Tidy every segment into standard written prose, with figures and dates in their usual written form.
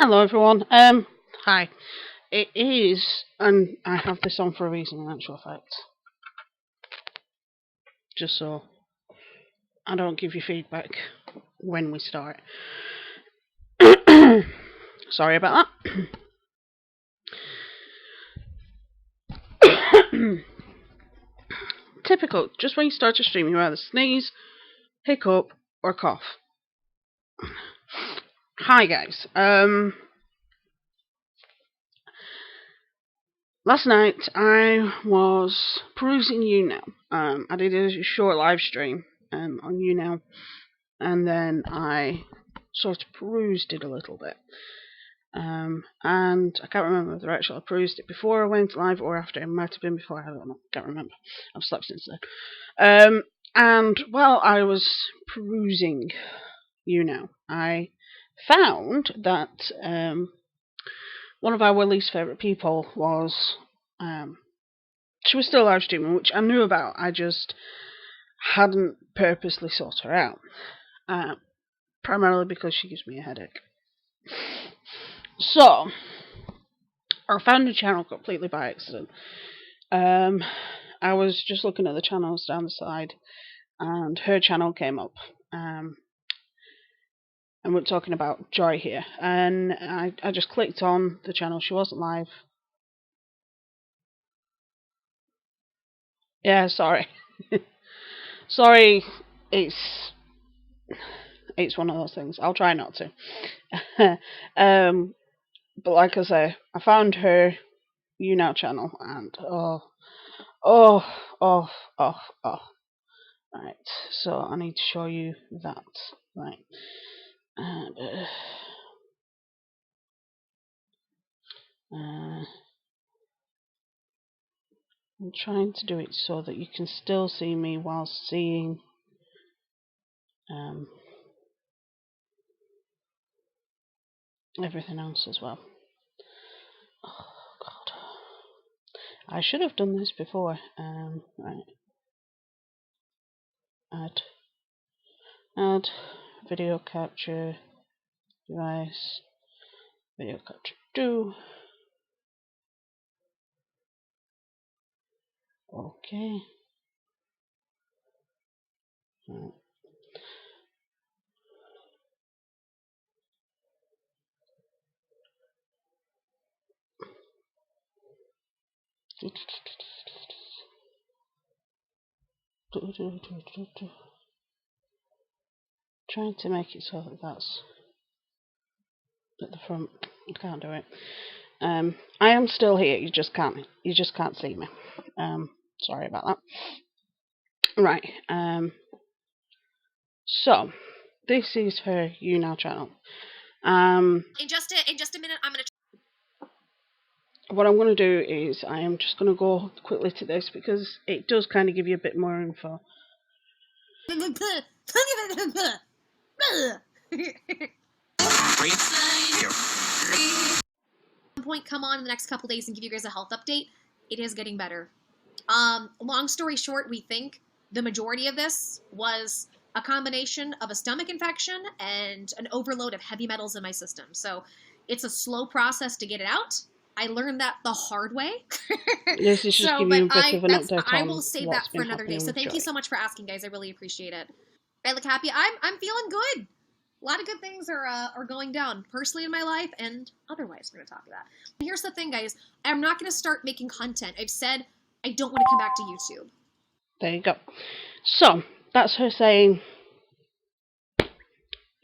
Hello everyone. Hi. It is, and I have this on for a reason in actual fact. Just so I don't give you feedback when we start. Sorry about that. Typical, just when you start your stream, you either sneeze, hiccup, or cough. Hi guys. Last night I was perusing YouNow. I did a short live stream on YouNow, and then I sort of perused it a little bit. And I can't remember whether actually I perused it before I went live or after. It might have been before. I don't know. Can't remember. I've slept since then. And while I was perusing I found that one of our least favourite people was she was still live streaming, which I knew about. I just hadn't purposely sought her out, primarily because she gives me a headache. So I found the channel completely by accident. I was just looking at the channels down the side, and her channel came up. And we're talking about Jory here, and I just clicked on the channel. She wasn't live. Yeah, sorry. Sorry, it's one of those things. I'll try not to. But like I say, I found her YouNow channel, and oh, oh, oh, oh, oh. Right, so I need to show you that. Right. And, I'm trying to do it so that you can still see me while seeing everything else as well. Oh God, I should have done this before. Right, add video capture device, video capture do. Okay. Right. Trying to make it so that that's at the front. I can't do it. I am still here. You just can't see me. Sorry about that. Right. So this is her YouNow channel. In just a minute, I'm gonna. What I'm going to do is I am just going to go quickly to this because it does kind of give you a bit more info. Point come on in the next couple days and give you guys a health update. It is getting better. Long story short, we think the majority of this was a combination of a stomach infection and an overload of heavy metals in my system. So it's a slow process to get it out. I learned that the hard way. This is just giving you a bit of an update I on will save that for another day. So thank you so much for asking, guys. I really appreciate it. I look happy. I'm feeling good. A lot of good things are going down personally in my life and otherwise. We're going to talk about. Here's the thing, guys. I'm not going to start making content. I've said I don't want to come back to YouTube. There you go. So that's her saying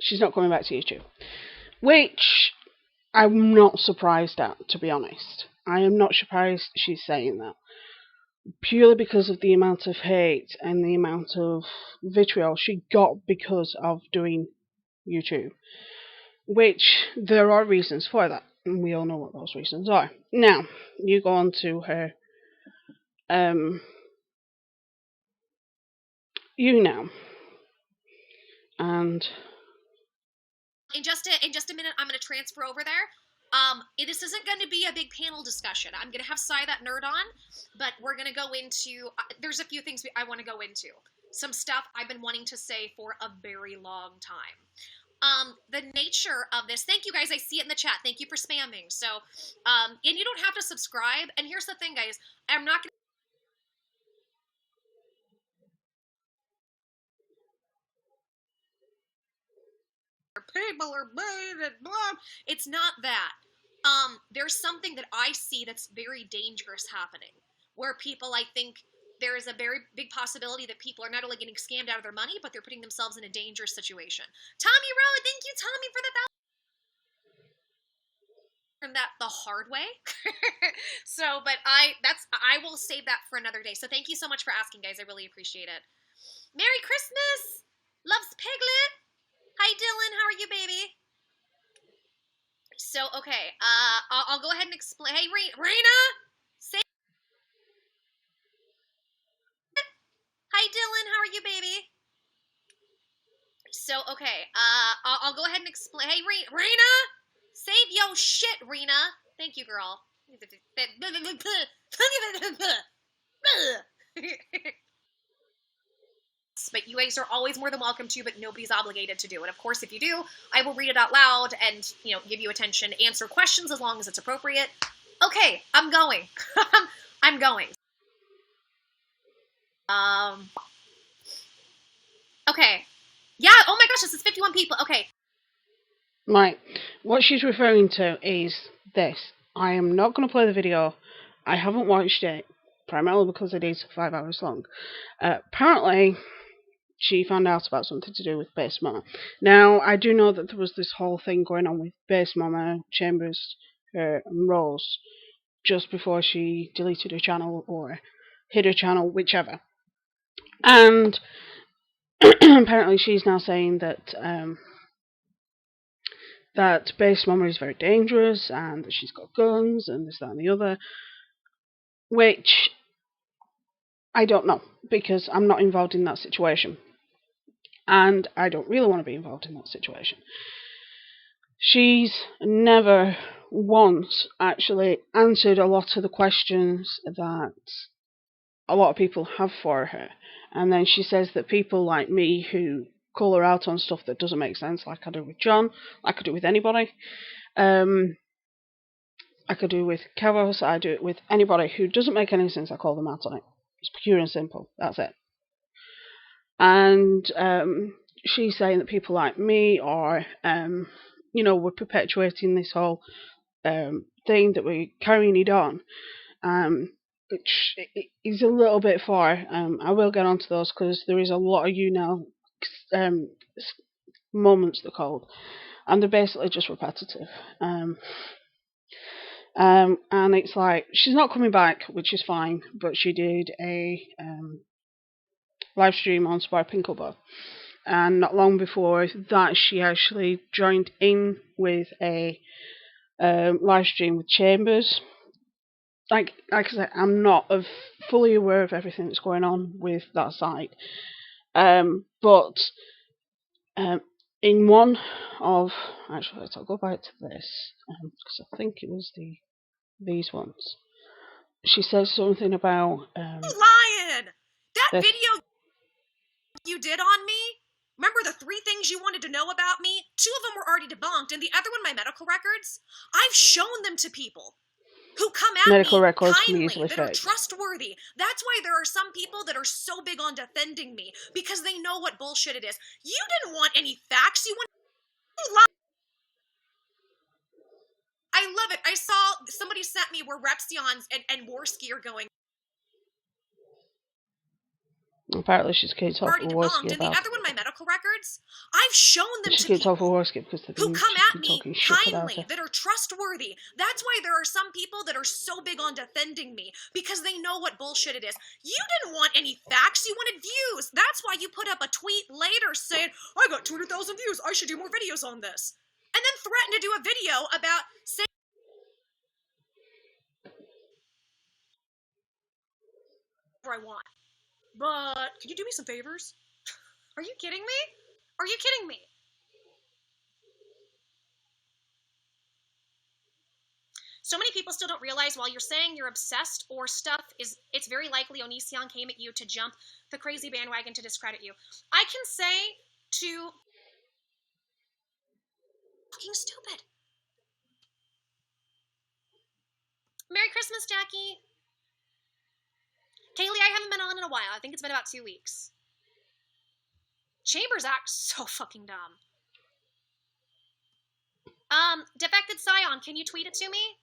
she's not coming back to YouTube, which I'm not surprised at, to be honest. I am not surprised she's saying that, purely because of the amount of hate and the amount of vitriol she got because of doing YouTube, which there are reasons for that, and we all know what those reasons are. Now, you go on to her YouNow, and in just a minute, I'm going to transfer over there. This isn't going to be a big panel discussion. I'm going to have that nerd on, but we're going to go into. There's a few things I want to go into. Some stuff I've been wanting to say for a very long time. the nature of this. Thank you guys. I see it in the chat. Thank you for spamming. So, and you don't have to subscribe. And here's the thing, guys. I'm not going to people are blah. It's not that. There's something that I see that's very dangerous happening, where people, I think, there is a very big possibility that people are not only getting scammed out of their money, but they're putting themselves in a dangerous situation. Tommy Rowe, thank you, Tommy, for the that the hard way. So, but I will save that for another day. So thank you so much for asking, guys. I really appreciate it. Merry Christmas! Loves Piglet! Hi, Dylan. How are you, baby? So, okay. I'll go ahead and explain. Hey, Raina! Say Hi, Dylan. How are you, baby? So, okay. I'll go ahead and explain. Hey, Raina! Save yo shit, Rena. Thank you, girl. But you guys are always more than welcome to, but nobody's obligated to do it. Of course, if you do, I will read it out loud and, give you attention, answer questions as long as it's appropriate. Okay, I'm going. I'm going. Okay. Yeah, oh my gosh, this is 51 people. Okay. Right. What she's referring to is this. I am not going to play the video. I haven't watched it, primarily because it is 5 hours long. Apparently, she found out about something to do with Base Mama. Now, I do know that there was this whole thing going on with Base Mama, Chambers, and Rose, just before she deleted her channel or hid her channel, whichever. And apparently she's now saying that that Base Mama is very dangerous and that she's got guns and this, that and the other, which I don't know, because I'm not involved in that situation. And I don't really want to be involved in that situation. She's never once actually answered a lot of the questions that a lot of people have for her. And then she says that people like me who call her out on stuff that doesn't make sense, like I do with John, like I do with anybody, I could do with Kavos, I do it with anybody who doesn't make any sense, I call them out on it. It's pure and simple, that's it. And she's saying that people like me are, we're perpetuating this whole thing, that we're carrying it on, which is a little bit far. I will get onto those because there is a lot of moments they're called, and they're basically just repetitive. And it's like, she's not coming back, which is fine, but she did a live stream on Spy Pinklebar. And not long before that, she actually joined in with a live stream with Chambers. Like I said, I'm not fully aware of everything that's going on with that site. But in one of, actually, I'll go back to this, because I think it was these ones. She says something about Lion! That video you did on me? Remember the 3 things you wanted to know about me? 2 of them were already debunked, and the other one, my medical records, I've shown them to people who come at medical me records kindly, can be that are trustworthy. That's why there are some people that are so big on defending me, because they know what bullshit it is. You didn't want any facts. You want... I love it. I saw somebody sent me where Repsions and Worski are going. Apparently she's kicked off for Worski. And the other one, my medical records, I've shown them to people because who come at me kindly, that are trustworthy. That's why there are some people that are so big on defending me, because they know what bullshit it is. You didn't want any facts, you wanted views. That's why you put up a tweet later saying, I got 200,000 views, I should do more videos on this. And then threatened to do a video about saying whatever I want. But, can you do me some favors? Are you kidding me? Are you kidding me? So many people still don't realize, while you're saying you're obsessed or stuff, it's very likely Onision came at you to jump the crazy bandwagon to discredit you. I can say to Fucking stupid. Merry Christmas, Jackie. Kaylee, I haven't been on in a while. I think it's been about 2 weeks. Chambers acts so fucking dumb. Defected Scion, can you tweet it to me?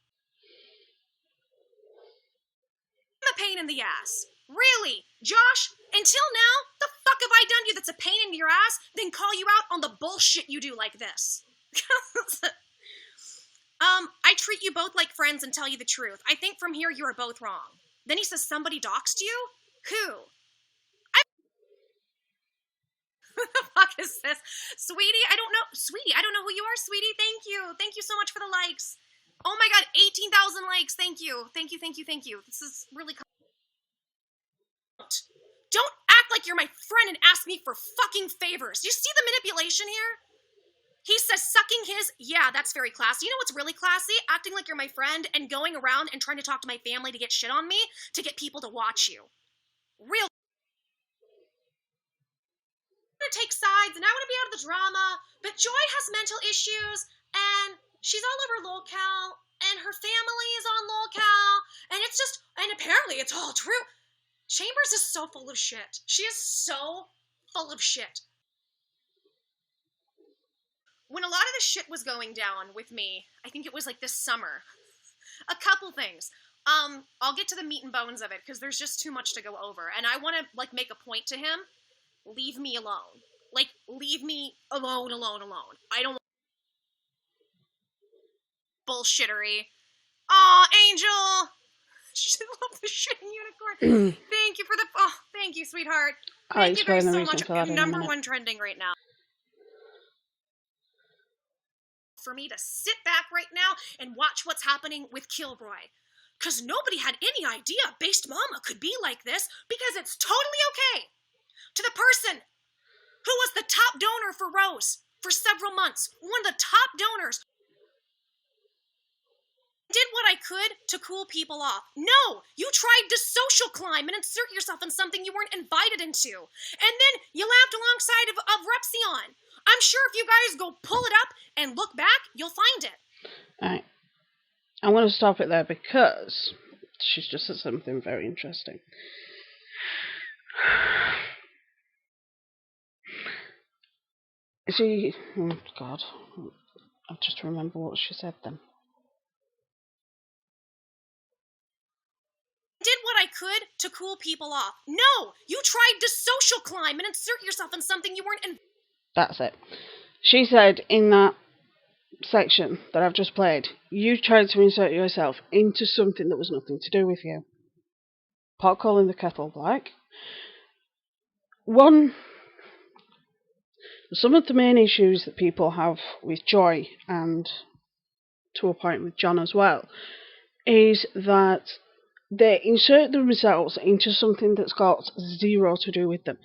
I'm a pain in the ass. Really? Josh, until now, the fuck have I done to you that's a pain in your ass, then call you out on the bullshit you do like this? I treat you both like friends and tell you the truth. I think from here you are both wrong. Then he says somebody doxed you? Who? Who the fuck is this? Sweetie, I don't know. Sweetie, I don't know who you are, sweetie. Thank you. Thank you so much for the likes. Oh my god, 18,000 likes. Thank you. Thank you, thank you, thank you. This is really... Don't act like you're my friend and ask me for fucking favors. Do you see the manipulation here? He says sucking his... Yeah, that's very classy. You know what's really classy? Acting like you're my friend and going around and trying to talk to my family to get shit on me to get people to watch you. Real... I want to take sides and I want to be out of the drama, but Joy has mental issues and she's all over lolcal and her family is on lolcal and it's just... And apparently it's all true. Chambers is so full of shit. She is so full of shit. When a lot of the shit was going down with me, I think it was like this summer, a couple things. I'll get to the meat and bones of it because there's just too much to go over. And I want to like make a point to him. Leave me alone. Like, leave me alone. I don't want bullshittery. Aw, Angel! I love the shitting unicorn. Thank you for the... Oh, thank you, sweetheart. Thank you guys so much. Number one trending right now. For me to sit back right now and watch what's happening with Kilroy. Because nobody had any idea Based Mama could be like this because it's totally okay. To the person who was the top donor for Rose for several months, one of the top donors, did what I could to cool people off. No, you tried to social climb and insert yourself in something you weren't invited into. And then you laughed alongside of Repsion. I'm sure if you guys go pull it up and look back, you'll find it. Alright. I'm going to stop it there because she's just said something very interesting. She... Oh, God. I'll just remember what she said then. Did what I could to cool people off. No, you tried to social climb and insert yourself in something you weren't invited. That's it. She said in that section that I've just played, you tried to insert yourself into something that was nothing to do with you. Pot calling the kettle black. Some of the main issues that people have with Joy, and to a point with John as well, is that they insert themselves into something that's got zero to do with them.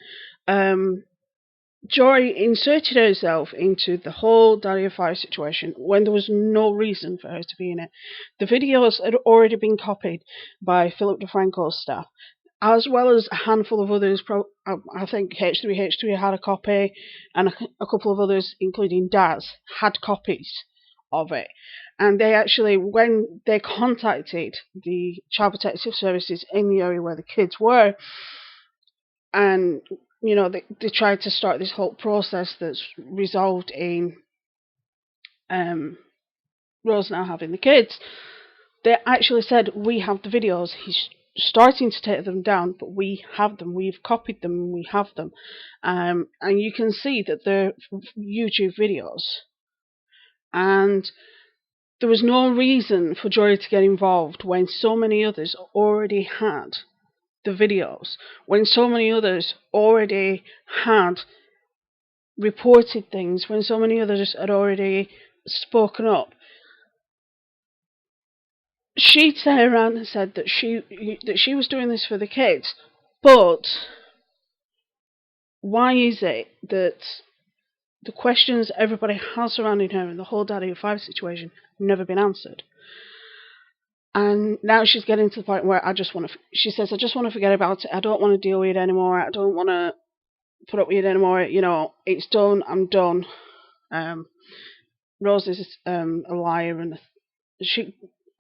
Joy inserted herself into the whole Daria 5 situation when there was no reason for her to be in it. The videos had already been copied by Philip DeFranco's staff, as well as a handful of others. I think H3H3 had a copy, and a couple of others, including Daz, had copies of it. And they actually, when they contacted the Child Protective Services in the area where the kids were, and you know, they tried to start this whole process that's resolved in Rose now having the kids. They actually said, we have the videos. He's starting to take them down, but we have them. We've copied them and we have them. And you can see that they're YouTube videos. And there was no reason for Jory to get involved when so many others already had the videos, when so many others already had reported things, when so many others had already spoken up. She turned around and said that she was doing this for the kids, but why is it that the questions everybody has surrounding her and the whole Daddy of 5 situation have never been answered? And now she's getting to the point where she says, I just want to forget about it. I don't want to deal with it anymore. I don't want to put up with it anymore. You know, it's done. I'm done. Rose is a liar, and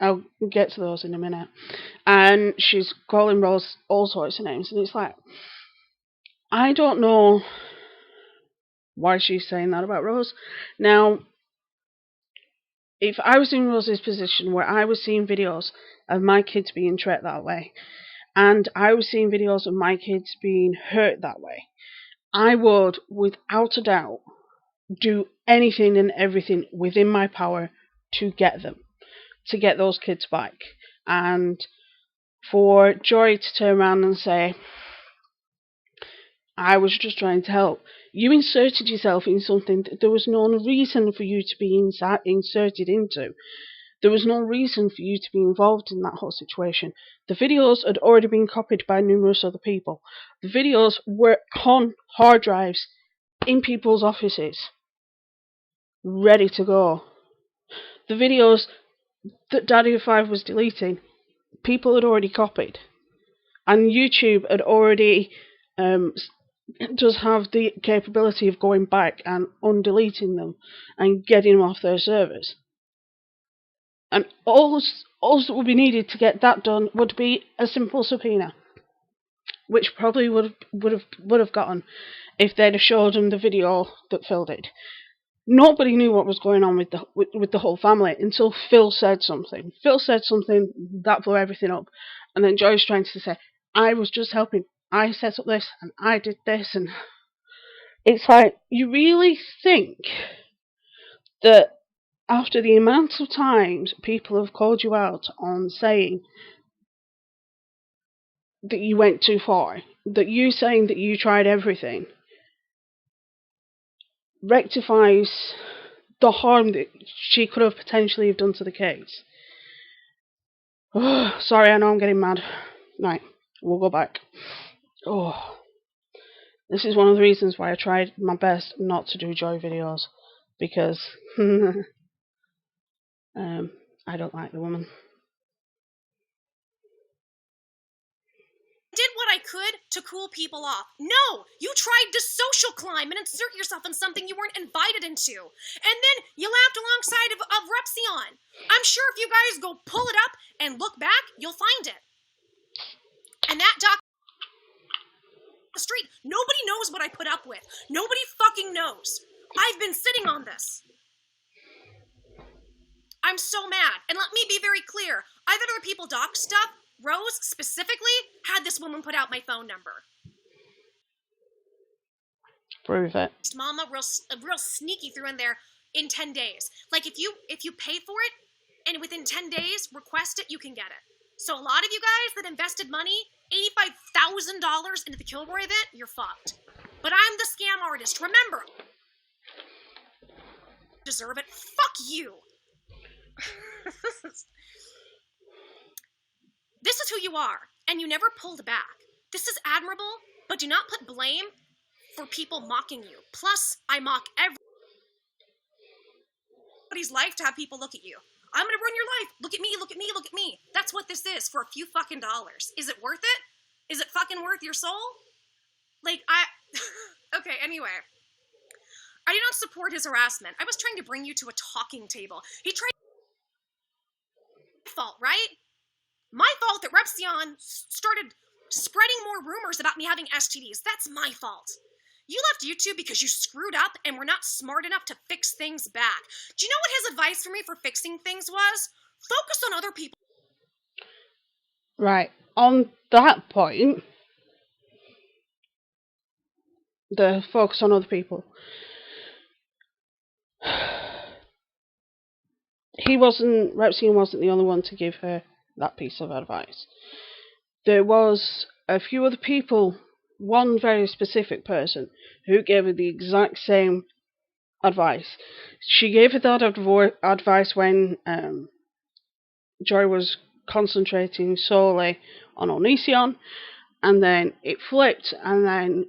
I'll get to those in a minute. And she's calling Rose all sorts of names, and it's like, I don't know why she's saying that about Rose. Now, if I was in Rose's position where I was seeing videos of my kids being treated that way, and I was seeing videos of my kids being hurt that way, I would, without a doubt, do anything and everything within my power to get those kids back. And for Jory to turn around and say, I was just trying to help. You inserted yourself in something that there was no reason for you to be inserted into. There was no reason for you to be involved in that whole situation. The videos had already been copied by numerous other people. The videos were on hard drives in people's offices, ready to go. The videos that Daddy of Five was deleting, people had already copied. And YouTube had already does have the capability of going back and undeleting them and getting them off their servers. And all that would be needed to get that done would be a simple subpoena, which probably would have gotten if they'd have showed them the video that Phil did. Nobody knew what was going on with the whole family until Phil said something. Phil said something that blew everything up, and then Joy's trying to say, I was just helping. I set up this and I did this, and it's like, you really think that after the amount of times people have called you out on saying that you went too far, that you saying that you tried everything, rectifies the harm that she could have potentially have done to the case? Oh, sorry, I know I'm getting mad. Right, we'll go back. Oh, this is one of the reasons why I tried my best not to do Joy videos, because I don't like the woman. Did what I could to cool people off. No, you tried to social climb and insert yourself in something you weren't invited into. And then you laughed alongside of Repsion. I'm sure if you guys go pull it up and look back, you'll find it. And that the street, nobody knows what I put up with. Nobody fucking knows. I've been sitting on this. I'm so mad. And let me be very clear. I've had other people doc stuff. Rose, specifically, had this woman put out my phone number. Prove it. Mama real sneaky threw in there in 10 days. Like, if you pay for it, and within 10 days, request it, you can get it. So a lot of you guys that invested money, $85,000 into the Kilroy event, you're fucked. But I'm the scam artist. Remember. Deserve it. Fuck you. This is who you are, and you never pulled back. This is admirable, but do not put blame for people mocking you. Plus, I mock everybody's life to have people look at you. I'm gonna ruin your life. Look at me, look at me, look at me. That's what this is for a few fucking dollars. Is it worth it? Is it fucking worth your soul? Like, okay, anyway. I do not support his harassment. I was trying to bring you to a talking table. He tried. Fault, right? My fault that Repsion started spreading more rumors about me having STDs. That's my fault. You left YouTube because you screwed up and were not smart enough to fix things back. Do you know what his advice for me for fixing things was? Focus on other people. Right. On that point, the focus on other people. Repsin wasn't the only one to give her that piece of advice. There was a few other people, one very specific person, who gave her the exact same advice. She gave her that advice when Jory was concentrating solely on Onision, and then it flipped, and then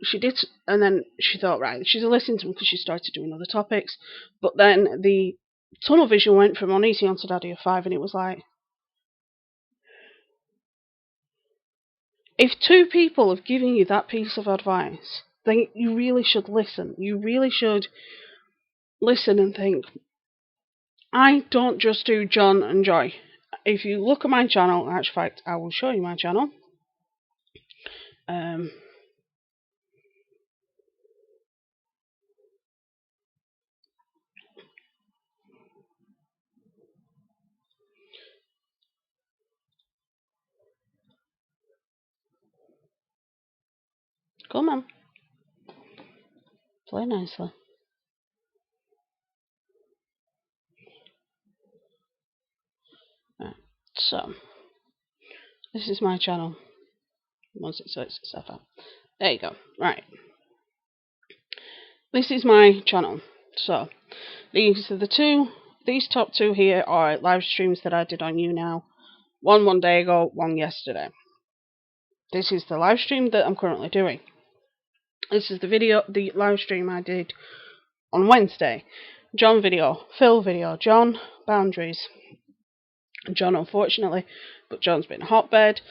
she thought, right, she'd listen to him because she started doing other topics, but then the tunnel vision went from Onision to Daddy of Five, and it was like, if two people have given you that piece of advice, then you really should listen. You really should listen and think, I don't just do John and Joy. If you look at my channel, in actual fact, I will show you my channel. Come on. Play nicely. Right. So, this is my channel. Once it sorts itself out. There you go. Right. This is my channel. So, these top two here are live streams that I did on YouNow. One day ago, one yesterday. This is the live stream that I'm currently doing. This is the live stream I did on Wednesday. John video, Phil video, John, boundaries. John, unfortunately, but John's been a hotbed.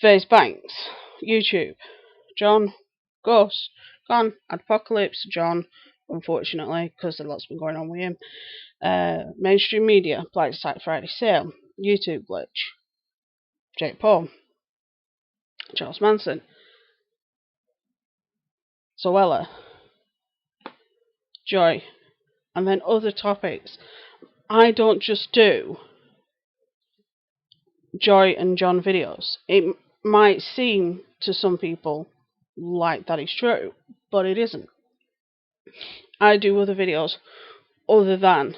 Faze Banks, YouTube. John, Ghost, gone. Apocalypse, John, unfortunately, because a lot's been going on with him. Mainstream media, Black Friday sale, YouTube glitch. Jake Paul, Charles Manson, Zoella, Joy, and then other topics. I don't just do Joy and John videos. It might seem to some people like that is true, but it isn't. I do other videos other than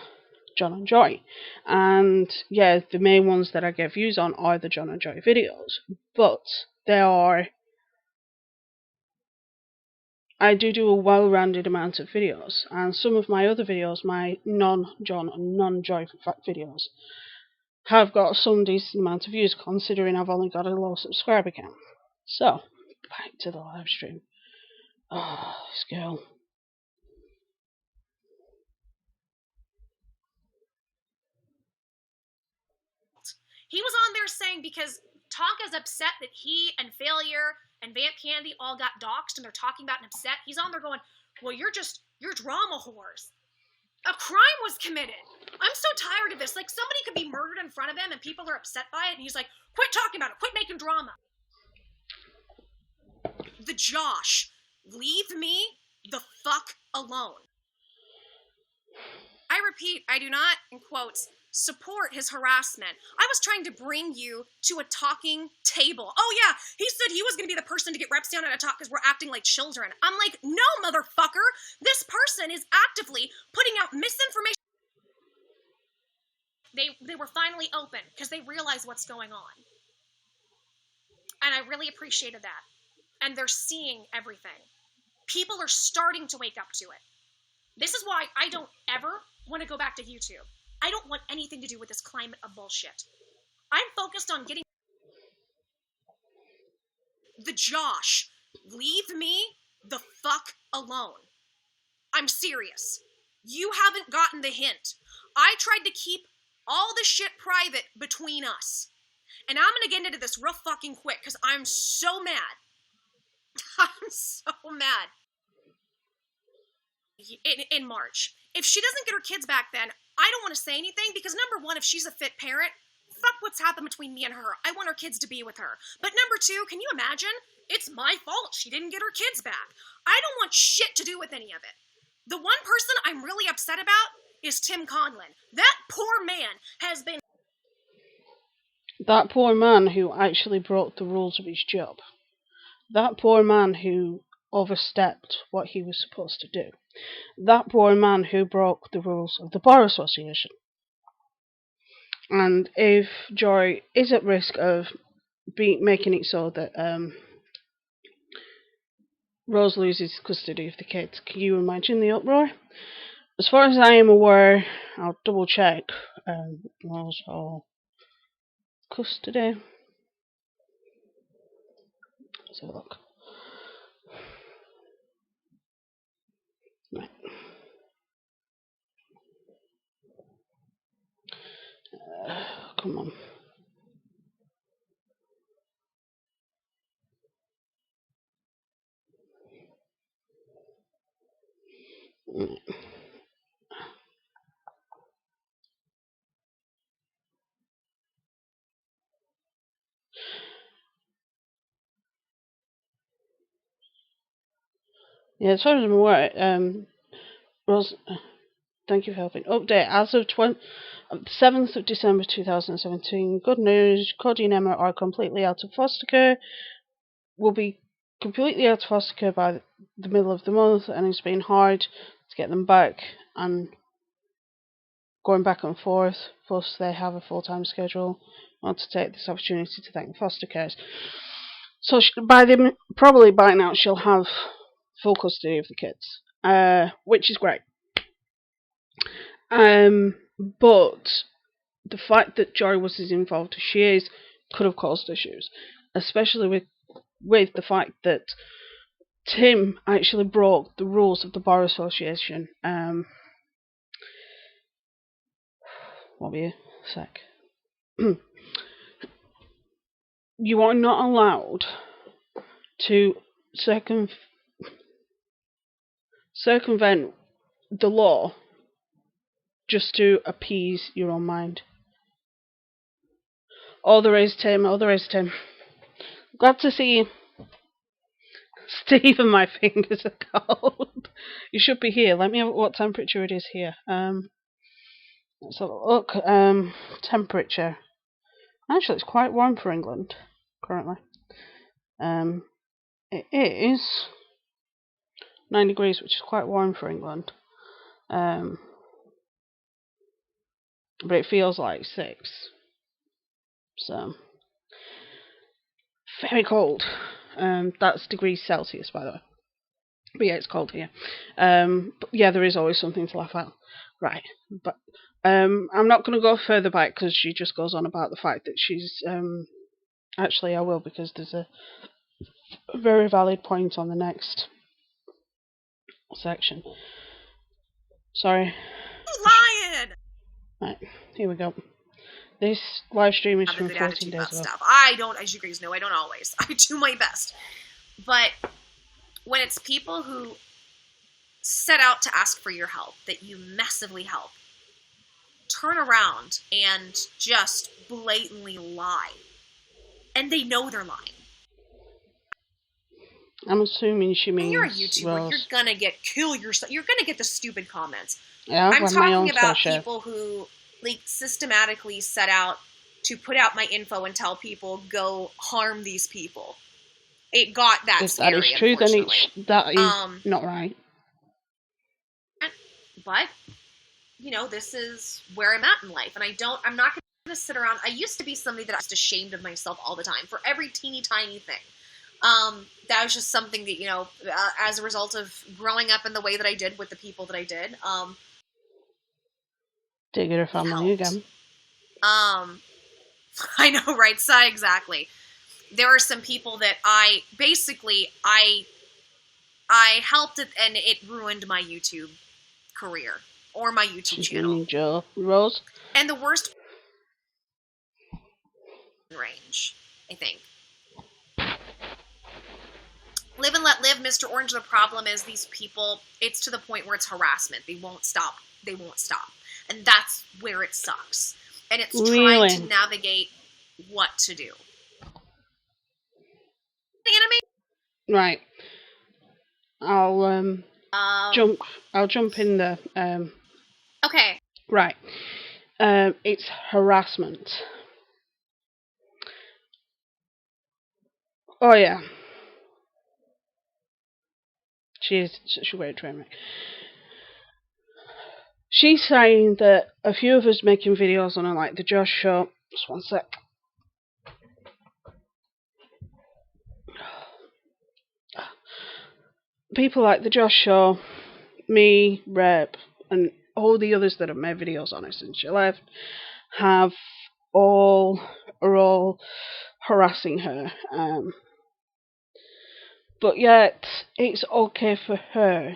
John and Joy, and yeah, the main ones that I get views on are the John and Joy videos, but I do a well-rounded amount of videos, and some of my other videos, my non-John and non-Joy videos, have got some decent amount of views, considering I've only got a low subscriber count. So, back to the live stream. Oh, this girl. He was on there saying because Tonka's upset that he and Failure and Vamp Candy all got doxxed and they're talking about and upset. He's on there going, well, you're drama whores. A crime was committed. I'm so tired of this. Like, somebody could be murdered in front of him and people are upset by it, and he's like, quit talking about it. Quit making drama. The Josh, leave me the fuck alone. I repeat, I do not, in quotes, support his harassment. I was trying to bring you to a talking table. Oh yeah, he said he was going to be the person to get reps down at a talk because we're acting like children. I'm like, no, motherfucker. This person is actively putting out misinformation. They were finally open because they realized what's going on. And I really appreciated that. And they're seeing everything. People are starting to wake up to it. This is why I don't ever want to go back to YouTube. I don't want anything to do with this climate of bullshit. I'm focused on getting the Josh. Leave me the fuck alone. I'm serious. You haven't gotten the hint. I tried to keep all the shit private between us. And I'm gonna get into this real fucking quick because I'm so mad. I'm so mad. In March. If she doesn't get her kids back then, I don't want to say anything because number one, if she's a fit parent, fuck what's happened between me and her. I want her kids to be with her. But number two, can you imagine? It's my fault she didn't get her kids back. I don't want shit to do with any of it. The one person I'm really upset about is Tim Conlon. That poor man has been... That poor man who actually broke the rules of his job. That poor man who overstepped what he was supposed to do. That poor man who broke the rules of the Bar Association. And if Jory is at risk of making it so that Rose loses custody of the kids, can you imagine the uproar? As far as I am aware, I'll double check Rose or custody. Let's have a look. Right. Come on. Yeah, as far as I'm aware, Rose, thank you for helping. Update as of 7th of December 2017. Good news, Cody and Emma are completely out of foster care. Will be completely out of foster care by the middle of the month, and it's been hard to get them back and going back and forth. Plus, they have a full-time schedule. I want to take this opportunity to thank the foster carers. So probably by now she'll have full custody of the kids, which is great. But the fact that Jory was as involved as she is could have caused issues, especially with the fact that Tim actually broke the rules of the Bar Association. Won't be a sec. You are not allowed to circumvent the law just to appease your own mind. Oh, there is Tim. Glad to see you. Stephen, my fingers are cold. You should be here. Let me have what temperature it is here. Let's have a look. Temperature. Actually, it's quite warm for England currently. It is 9 degrees, which is quite warm for England. But it feels like 6. So very cold. That's degrees Celsius, by the way. But yeah, it's cold here. But yeah, there is always something to laugh at. Right, but I'm not going to go further back because she just goes on about the fact that she's actually I will, because there's a very valid point on the next section. Sorry. Lion. Right, here we go. This live stream is from 14 days ago. Stuff. I don't, as you guys know, I don't always. I do my best. But when it's people who set out to ask for your help, that you massively help, turn around and just blatantly lie. And they know they're lying. I'm assuming she means... When you're a YouTuber, you're gonna kill yourself. You're gonna get the stupid comments. Yeah, I'm talking about people who systematically set out to put out my info and tell people, go harm these people. It got that if scary, that is true, then that is not right. But, this is where I'm at in life. And I'm not going to sit around. I used to be somebody that I was ashamed of myself all the time for every teeny tiny thing. That was just something that, as a result of growing up in the way that I did with the people that I did, dig your family again. I know, right? So exactly. There are some people that I helped it, and it ruined my YouTube career or my YouTube channel. Rose. And the worst range, I think. Live and let live, Mr. Orange. The problem is these people, it's to the point where it's harassment. They won't stop. And that's where it sucks. And it's trying to navigate what to do. Right. I'll jump in there. Okay. Right. It's harassment. Oh yeah. She is such a weird train wreck. She's saying that a few of us making videos on like the Josh Show. Just one sec. People like the Josh Show, me, Rep, and all the others that have made videos on it since she left, are all harassing her. But yet, it's okay for her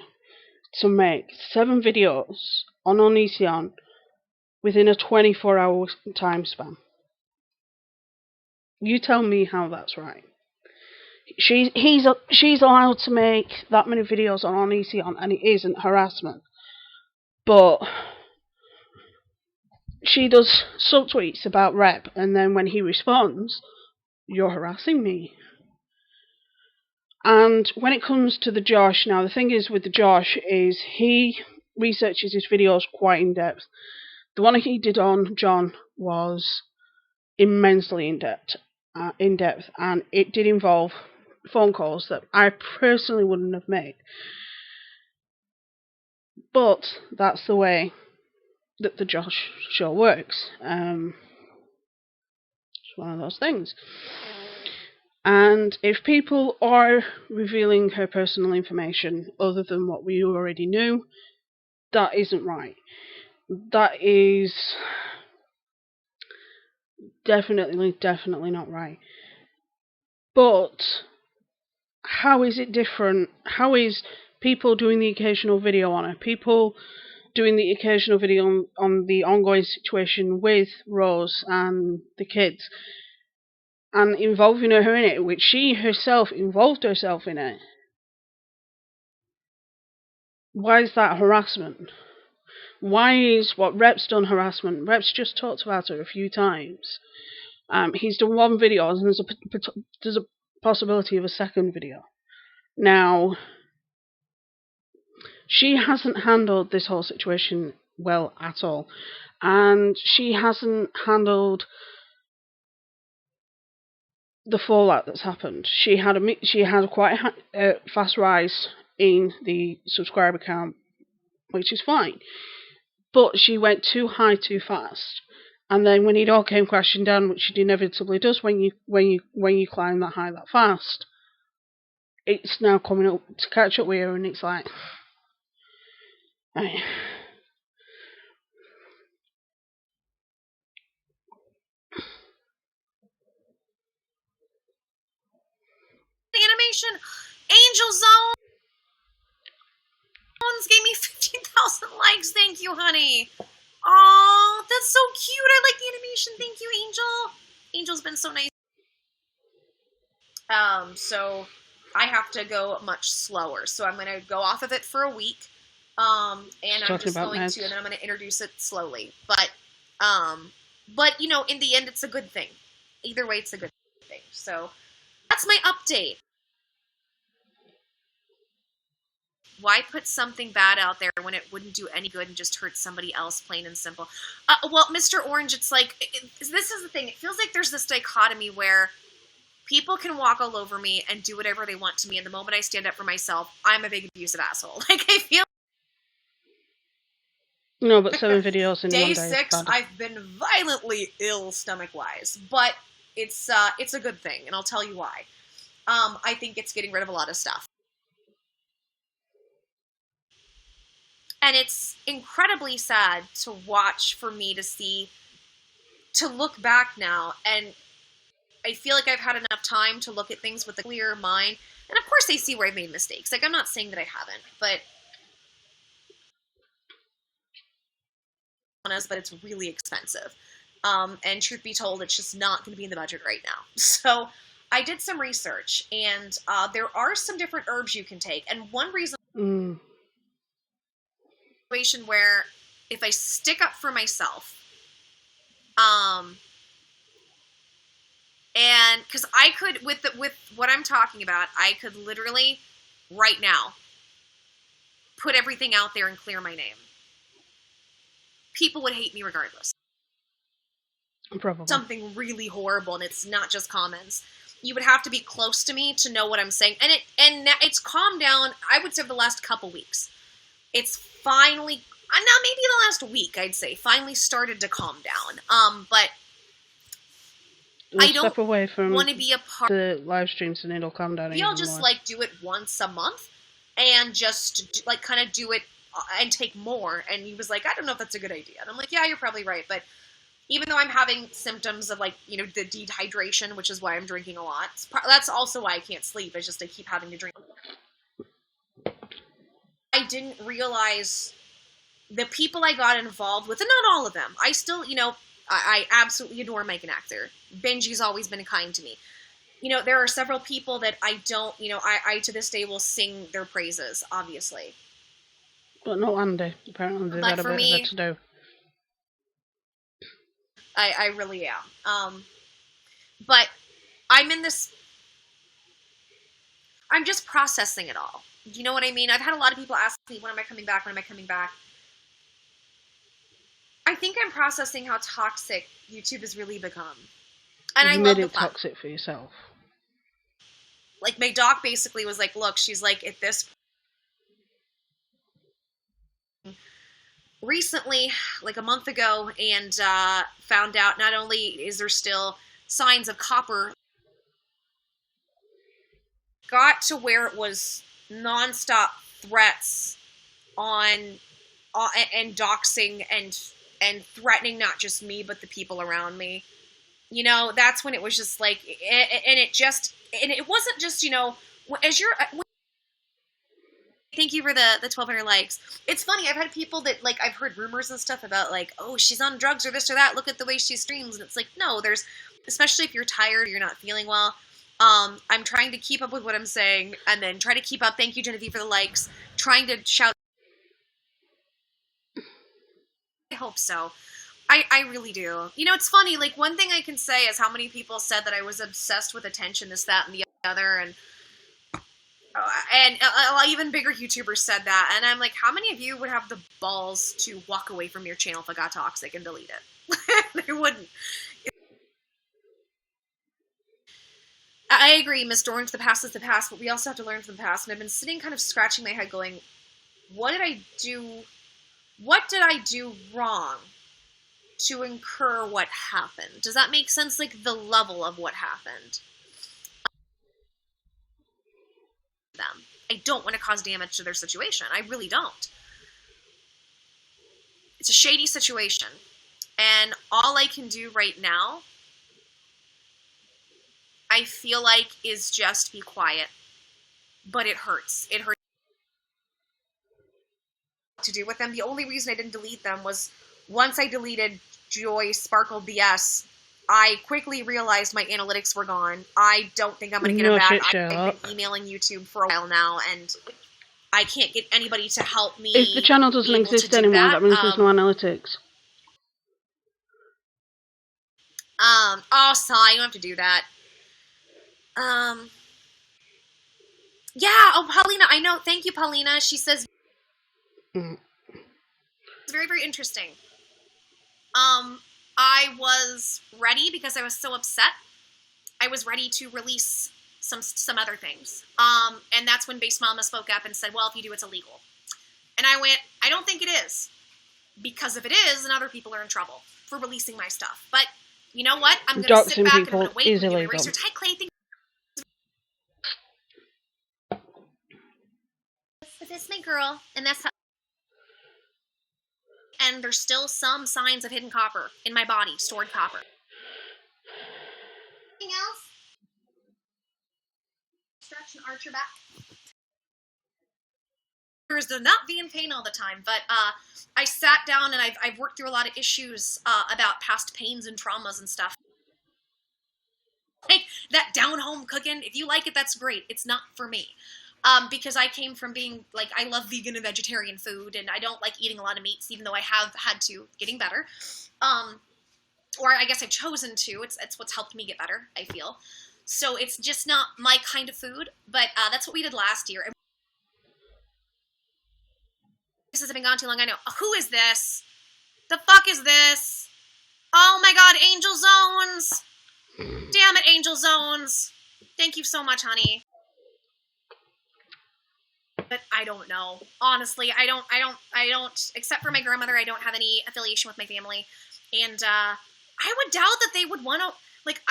to make 7 videos on Onision within a 24-hour time span. You tell me how that's right. She's allowed to make that many videos on Onision, and it isn't harassment. But she does subtweets about Rep, and then when he responds, you're harassing me. And when it comes to the Josh, now the thing is with the Josh is he researches his videos quite in depth. The one he did on John was immensely in depth, and it did involve phone calls that I personally wouldn't have made. But that's the way that the Josh show works. It's one of those things. And if people are revealing her personal information other than what we already knew, that isn't right. That is definitely not right. But how is it different? How is people doing the occasional video on her, people doing the occasional video on the ongoing situation with Rose and the kids, and involving her in it, which she herself involved herself in it? Why is that harassment? Why is what Rep's done harassment? Rep's just talked about her a few times. He's done one video, and there's a possibility of a second video. Now, she hasn't handled this whole situation well at all, and she hasn't handled the fallout that's happened. She had quite a fast rise in the subscriber count, which is fine, but she went too high too fast. And then when it all came crashing down, which it inevitably does when you climb that high that fast, it's now coming up to catch up with you, and it's like, right. The animation, Angel Zones gave me 15,000 likes. Thank you, honey. Aw, that's so cute. I like the animation. Thank you, Angel. Angel's been so nice. So I have to go much slower. So I'm going to go off of it for a week. And I'm just going to, and then I'm going to introduce it slowly. But you know, in the end, it's a good thing. Either way, it's a good thing. So that's my update. Why put something bad out there when it wouldn't do any good and just hurt somebody else, plain and simple? Well, Mr. Orange, it's like, this is the thing. It feels like there's this dichotomy where people can walk all over me and do whatever they want to me, and the moment I stand up for myself, I'm a big abusive asshole. Like, I feel... No, but 7 videos in Day 1 day. 6, I've been violently ill stomach-wise, but it's a good thing, and I'll tell you why. I think it's getting rid of a lot of stuff. And it's incredibly sad to watch, for me to see, to look back now, and I feel like I've had enough time to look at things with a clear mind. And of course I see where I've made mistakes. Like, I'm not saying that I haven't, but it's really expensive. And truth be told, it's just not going to be in the budget right now. So I did some research, and there are some different herbs you can take. And one reason... situation where if I stick up for myself, and because I could, with what I'm talking about, I could literally right now put everything out there and clear my name. People would hate me regardless. Probably. Something really horrible, and it's not just comments. You would have to be close to me to know what I'm saying, and it's calmed down. I would say the last couple weeks. It's finally, now maybe the last week, I'd say, finally started to calm down. But I don't want to be a part of the live streams, and it'll calm down. Maybe I'll just like do it once a month and just like kind of do it and take more. And he was like, I don't know if that's a good idea. And I'm like, yeah, you're probably right. But even though I'm having symptoms of like, you know, the dehydration, which is why I'm drinking a lot. That's also why I can't sleep. It's just I keep having to drink. I didn't realize the people I got involved with, and not all of them. I still, you know, I absolutely adore Mike and Actor. Benji's always been kind to me. You know, there are several people that I don't, you know, I to this day will sing their praises, obviously. But not Andy. Apparently they've had a bit of it to do. I really am. But I'm in this... I'm just processing it all. You know what I mean? I've had a lot of people ask me, when am I coming back? When am I coming back? I think I'm processing how toxic YouTube has really become. And I love the fact. Toxic for yourself. Like, my doc basically was like, look, she's like, at this recently, like a month ago, and found out not only is there still signs of copper, got to where it was nonstop threats on and doxing and threatening not just me but the people around me. You know, that's when it was just like, and it wasn't just, you know, as you're. Thank you for the 1,200 likes. It's funny, I've had people that, like, I've heard rumors and stuff about, like, oh, she's on drugs or this or that, look at the way she streams, and it's like, no, there's, especially if you're tired or you're not feeling well, I'm trying to keep up with what I'm saying, and then try to keep up, thank you, Genevieve, for the likes, trying to shout, I hope so. I really do. You know, it's funny, like, one thing I can say is how many people said that I was obsessed with attention, this, that, and the other, and even bigger YouTubers said that, and I'm like, how many of you would have the balls to walk away from your channel if it got toxic and delete it? They wouldn't. I agree, Miss Dorn, the past is the past, but we also have to learn from the past, and I've been sitting kind of scratching my head going, what did I do wrong to incur what happened? Does that make sense? Like, the level of what happened. Them. I don't want to cause damage to their situation. I really don't. It's a shady situation. And all I can do right now, I feel like, is just be quiet. But it hurts. It hurts to do with them. The only reason I didn't delete them was once I deleted Joy Sparkle BS, I quickly realized my analytics were gone. I don't think I'm going to get them back. I've been emailing YouTube for a while now, and I can't get anybody to help me. If the channel doesn't exist anymore, that means there's no analytics. Oh, sigh, you don't have to do that. Yeah, oh, Paulina, I know. Thank you, Paulina. She says, it's very, very interesting. I was ready because I was so upset. I was ready to release some other things. And that's when Base Mama spoke up and said, well, if you do, it's illegal. And I went, I don't think it is. Because if it is, then other people are in trouble for releasing my stuff. But you know what? I'm going to sit back and I'm going to wait and do my research. Hi, Clay. This is my girl. And that's how. And there's still some signs of hidden copper in my body, stored copper. Anything else? Stretch and arch your back. There's not be in pain all the time, but I sat down and I've worked through a lot of issues about past pains and traumas and stuff. Like that down-home cooking, if you like it, that's great. It's not for me. Because I came from being, like, I love vegan and vegetarian food, and I don't like eating a lot of meats, even though I have had to, getting better. Or I guess I've chosen to. It's what's helped me get better, I feel. So it's just not my kind of food, but that's what we did last year. And this has been gone too long, I know. Who is this? The fuck is this? Oh my god, Angel Zones! Damn it, Angel Zones! Thank you so much, honey. But I don't know. Honestly, I don't, except for my grandmother, I don't have any affiliation with my family. And, I would doubt that they would want to, like,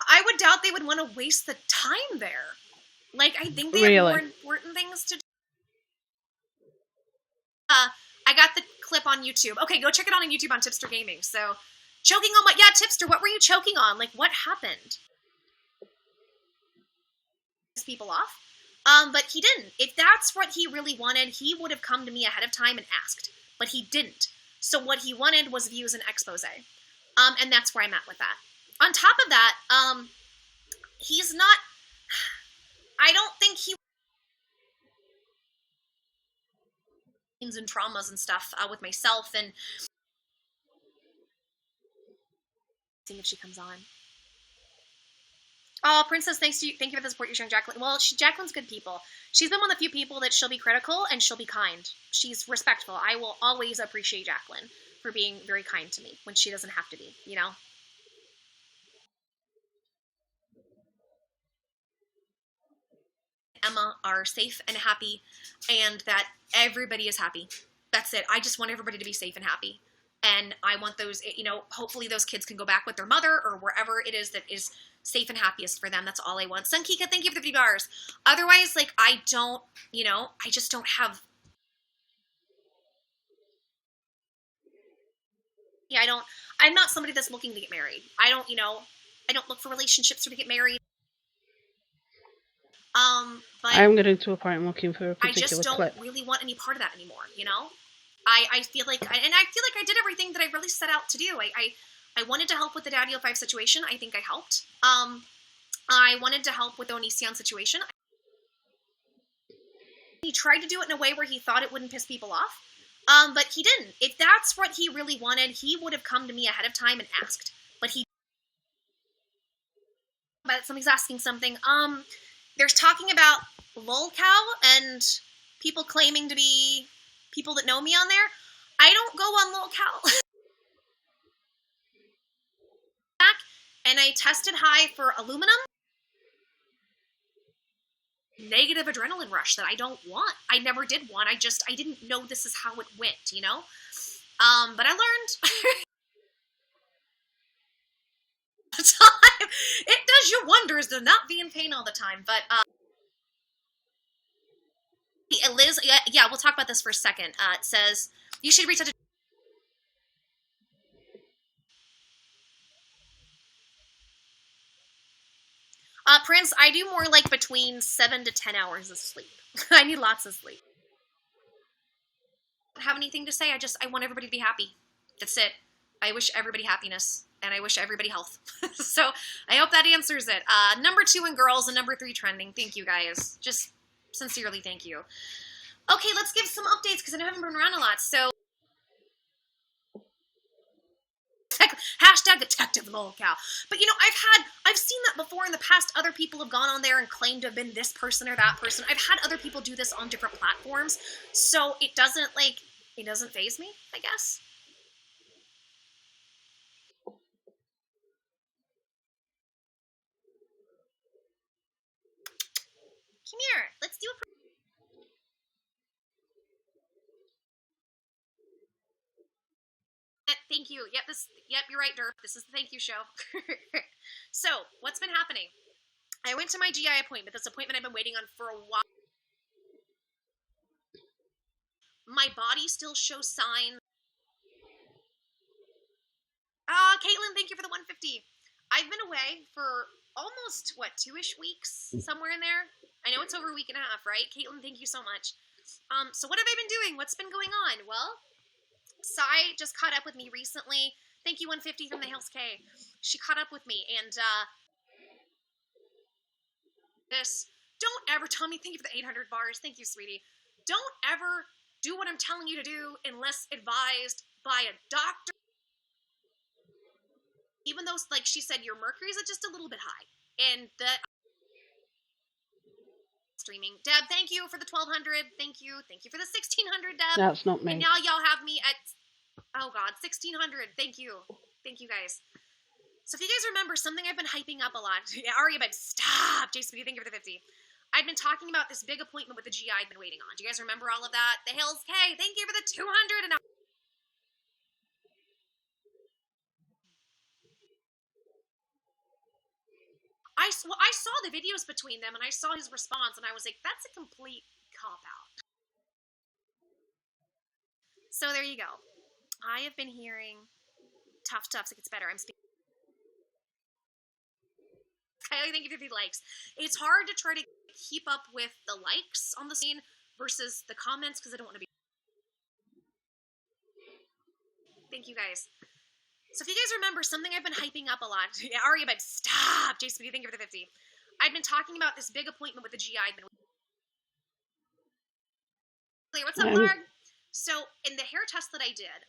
I would doubt they would want to waste the time there. Like, I think they have more important things to do. I got the clip on YouTube. Okay, go check it out on YouTube on Tipster Gaming. So, choking on what? Yeah, Tipster, what were you choking on? Like, what happened? People off? But he didn't. If that's what he really wanted, he would have come to me ahead of time and asked. But he didn't. So what he wanted was views and expose. And that's where I'm at with that. On top of that, he's not... I don't think he... and traumas and stuff with myself, and... See if she comes on. Oh, Princess, thank you for the support you're showing, Jacqueline. Well, Jacqueline's good people. She's been one of the few people that she'll be critical and she'll be kind. She's respectful. I will always appreciate Jacqueline for being very kind to me when she doesn't have to be, you know? Emma are safe and happy and that everybody is happy. That's it. I just want everybody to be safe and happy. And I want those, you know, hopefully those kids can go back with their mother or wherever it is that is safe and happiest for them. That's all I want. Sunkika, thank you for the 50 bars. Otherwise, like, I don't, you know, I just don't have. Yeah, I'm not somebody that's looking to get married. I don't, you know, I don't look for relationships or to get married. But I'm getting to a point I'm looking for a particular I just don't clip. really want any part of that anymore, you know? I feel like, and I feel like I did everything that I really set out to do. I wanted to help with the Daddy 05 situation. I think I helped. I wanted to help with the Onision situation. He tried to do it in a way where he thought it wouldn't piss people off. But he didn't. If that's what he really wanted, he would have come to me ahead of time and asked. But somebody's asking something. There's talking about lolcow and people claiming to be people that know me on there. I don't go on lolcow. And I tested high for aluminum. Negative adrenaline rush that I don't want. I never did want. I didn't know this is how it went, you know? But I learned. Time. It does you wonders to not be in pain all the time. But Liz, yeah, we'll talk about this for a second. It says you should reach out to Prince. I do more like between 7 to 10 hours of sleep. I need lots of sleep. I don't have anything to say. I want everybody to be happy. That's it. I wish everybody happiness. And I wish everybody health. So I hope that answers it. Number 2 in girls and number 3 trending. Thank you guys. Just sincerely thank you. Okay, let's give some updates because I haven't been around a lot. So hashtag detective lolcow. But you know, I've seen that before in the past. Other people have gone on there and claimed to have been this person or that person. I've had other people do this on different platforms. So it doesn't faze me, I guess. Come here. Let's do a. Thank you. Yep, you're right, Derp. This is the thank you show. So, what's been happening? I went to my GI appointment. This appointment I've been waiting on for a while. My body still shows signs. Caitlin, thank you for the 150. I've been away for almost, 2-ish weeks? Somewhere in there? I know it's over a week and a half, right? Caitlin, thank you so much. So what have I been doing? What's been going on? Well, Sai just caught up with me recently. Thank you, 150 from the Hills K. She caught up with me, and, don't ever tell me, thank you for the 800 bars. Thank you, sweetie. Don't ever do what I'm telling you to do unless advised by a doctor. Even though, like she said, your mercury is just a little bit high. And the streaming. Deb, thank you for the 1200. Thank you. Thank you for the 1600, Deb. That's not me. And now y'all have me at, oh God, 1600. Thank you. Thank you guys. So if you guys remember something I've been hyping up a lot. Aria, but stop. JCB, thank you for the 50. I've been talking about this big appointment with the GI I've been waiting on. Do you guys remember all of that? The Hills K, thank you for the 200. And I saw the videos between them, and I saw his response, and I was like, that's a complete cop-out. So there you go. I have been hearing tough stuff, so it gets better. I'm speaking. Kylie, thank you for the likes. It's hard to try to keep up with the likes on the scene versus the comments, because I don't want to be. Thank you guys. So if you guys remember something I've been hyping up a lot. Aria, but stop. JCB, thank you for the 50. I've been talking about this big appointment with the GI I've been. What's up, Marg? So in the hair test that I did,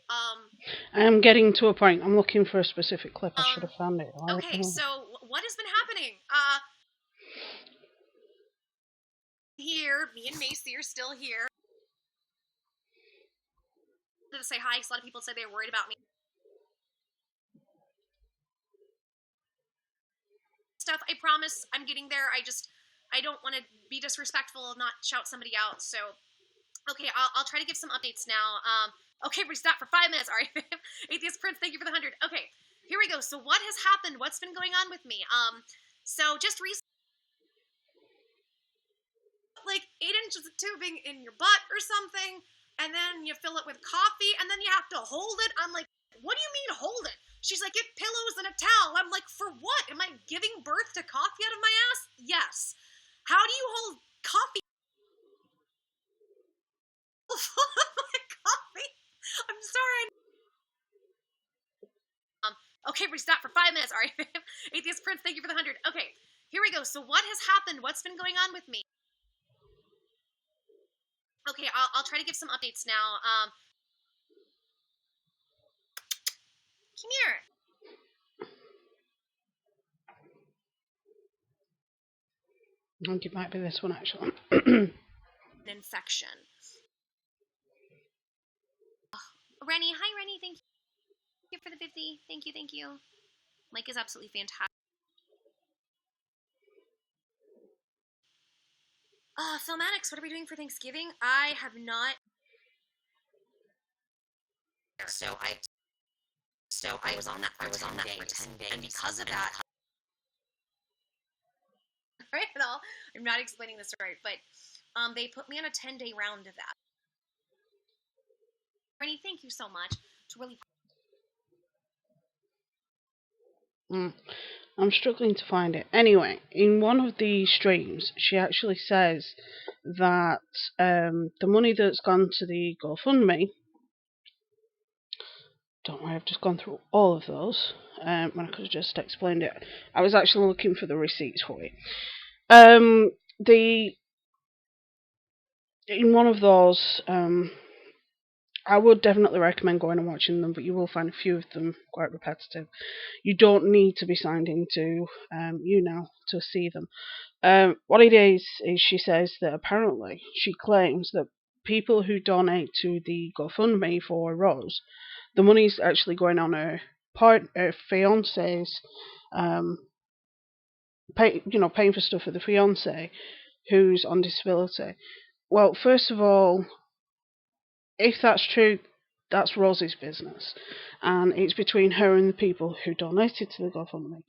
I'm getting to a point. I'm looking for a specific clip. I should have found it. Okay, so what has been happening? Here, me and Macy are still here. To say hi, because a lot of people said they were worried about me. Stuff, I promise I'm getting there. I don't want to be disrespectful and not shout somebody out, so okay, I'll try to give some updates now. Okay, we stopped for 5 minutes. All right, Atheist Prince, thank you for the 100. Okay, here we go. So what has happened? What's been going on with me? So just recently, like 8 inches of tubing in your butt or something, and then you fill it with coffee, and then you have to hold it. I'm like, what do you mean hold it? She's like, get pillows and a towel. I'm like, for what? Am I giving birth to coffee out of my ass? Yes. How do you hold coffee? Coffee? I'm sorry. Okay, we stopped for 5 minutes. All right, Atheist Prince, thank you for the 100. Okay, here we go. So what has happened? What's been going on with me? Okay, I'll try to give some updates now. Come here. I think it might be this one, actually. An infection. Oh, Rennie, hi Rennie, thank you for the 50. Thank you. Mike is absolutely fantastic. Filmatics, what are we doing for Thanksgiving? I have not. So I was on that for 10 days, and because of that, right at all, I'm not explaining this right, but they put me on a 10-day round of that. Rennie, thank you so much. It's really. I'm struggling to find it. Anyway, in one of the streams, she actually says that the money that's gone to the GoFundMe. Don't worry, I've just gone through all of those when I could have just explained it. I was actually looking for the receipts for it. In one of those, I would definitely recommend going and watching them, but you will find a few of them quite repetitive. You don't need to be signed into YouNow to see them. What it is she says that apparently she claims that people who donate to the GoFundMe for Rose, the money's actually going on her fiance's, paying for stuff for the fiance who's on disability. Well, first of all, if that's true, that's Rose's business, and it's between her and the people who donated to the GoFundMe,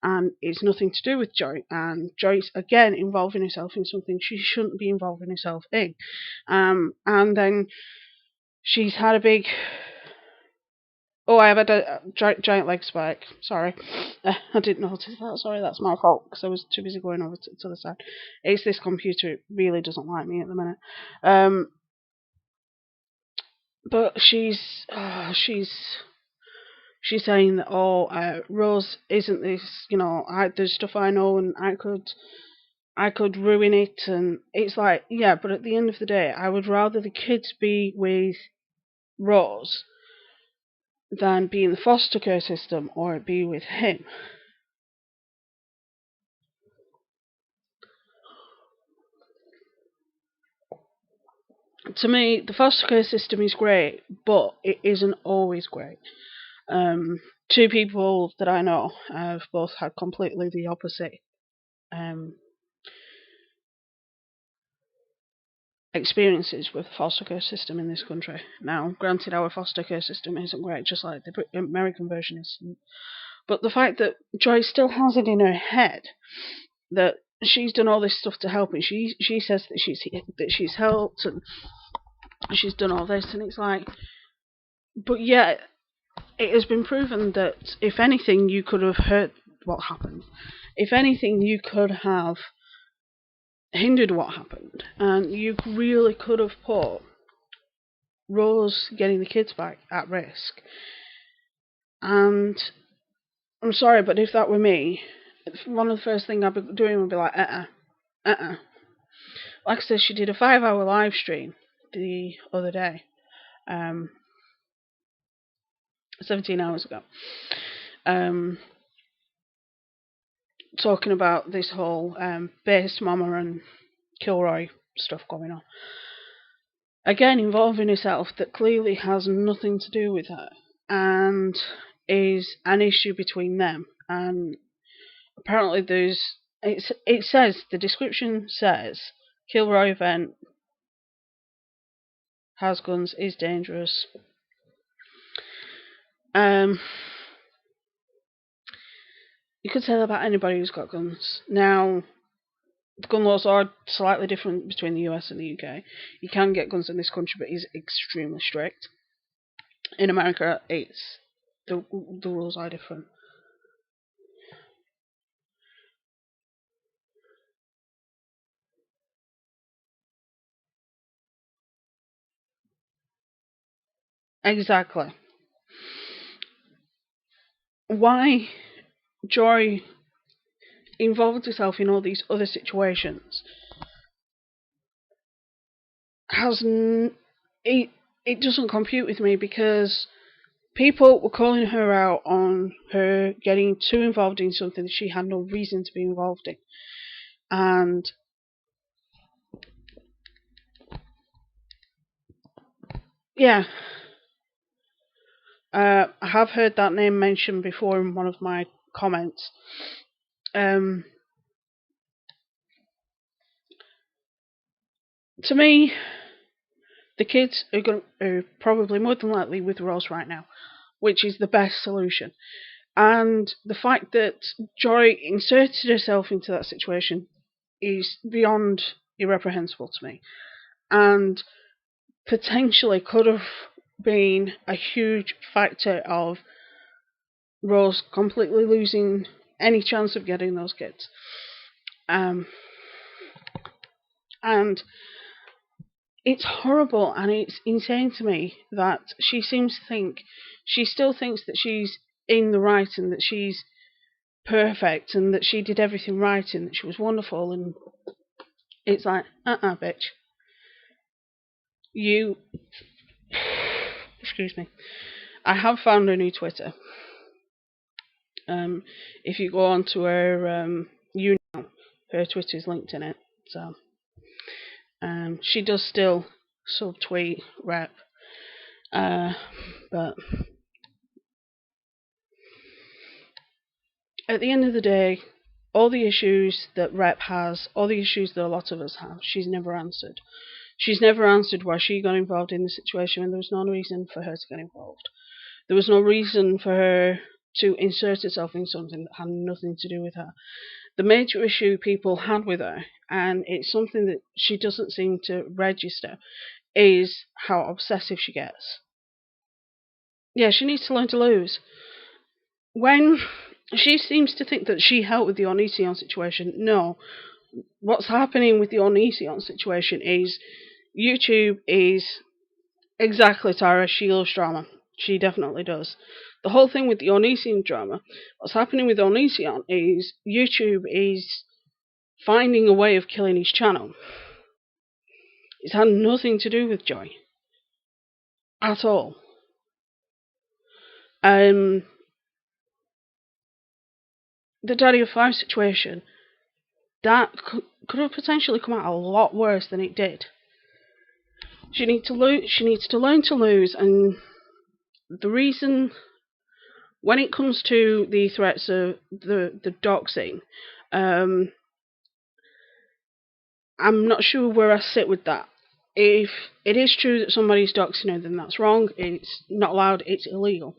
and it's nothing to do with Jory. And Jory's again involving herself in something she shouldn't be involving herself in. And then she's had a big. Oh, I have had a giant leg spike. Sorry, I didn't notice that. Sorry, that's my fault because I was too busy going over to the side. It's this computer; it really doesn't like me at the minute. But she's saying that Rose isn't this, there's stuff I know and I could ruin it, and it's like, yeah, but at the end of the day I would rather the kids be with Rose than be in the foster care system or be with him. To me, the foster care system is great, but it isn't always great. Two people that I know have both had completely the opposite experiences with the foster care system in this country. Now, granted, our foster care system isn't great, just like the American version isn't. But the fact that Joy still has it in her head that she's done all this stuff to help, and she says that she's helped and she's done all this, and it's like, but yet it has been proven that if anything, you could have heard what happened. If anything, you could have hindered what happened, and you really could have put Rose getting the kids back at risk. And I'm sorry, but if that were me, one of the first things I'd be doing would be like, Like I said, she did a 5-hour live stream the other day, 17 hours ago. talking about this whole base mama and Kilroy stuff going on. Again, involving herself that clearly has nothing to do with her and is an issue between them. And apparently it says, the description says, Kilroy event, has guns, is dangerous. You could say that about anybody who's got guns. Now, the gun laws are slightly different between the US and the UK. You can get guns in this country, but it's extremely strict. In America, the rules are different. Exactly. Why Jory involved herself in all these other situations it doesn't compute with me, because people were calling her out on her getting too involved in something that she had no reason to be involved in. And yeah, I have heard that name mentioned before in one of my comments. To me, the kids are probably more than likely with Rose right now, which is the best solution. And the fact that Jory inserted herself into that situation is beyond irreprehensible to me, and potentially could have been a huge factor of Rose completely losing any chance of getting those kids. And it's horrible, and it's insane to me that she still thinks that she's in the right and that she's perfect and that she did everything right and that she was wonderful. And it's like, bitch. Excuse me. I have found a new Twitter. If you go on to her, her Twitter's linked in it. So, she does still subtweet Rep, but at the end of the day, all the issues that Rep has, all the issues that a lot of us have, she's never answered. She's never answered why she got involved in the situation when there was no reason for her to get involved. There was no reason for her to insert herself in something that had nothing to do with her. The major issue people had with her, and it's something that she doesn't seem to register, is how obsessive she gets. Yeah, she needs to learn to lose. When she seems to think that she helped with the Onision situation, no. What's happening with the Onision situation is YouTube is exactly Tara. She loves drama. She definitely does. The whole thing with the Onision drama, what's happening with Onision is YouTube is finding a way of killing his channel. It's had nothing to do with Joy. At all. The Daddy of Five situation, that could have potentially come out a lot worse than it did. She needs to learn to lose, and the reason, when it comes to the threats of the doxing, I'm not sure where I sit with that. If it is true that somebody's doxing her, then that's wrong. It's not allowed. It's illegal.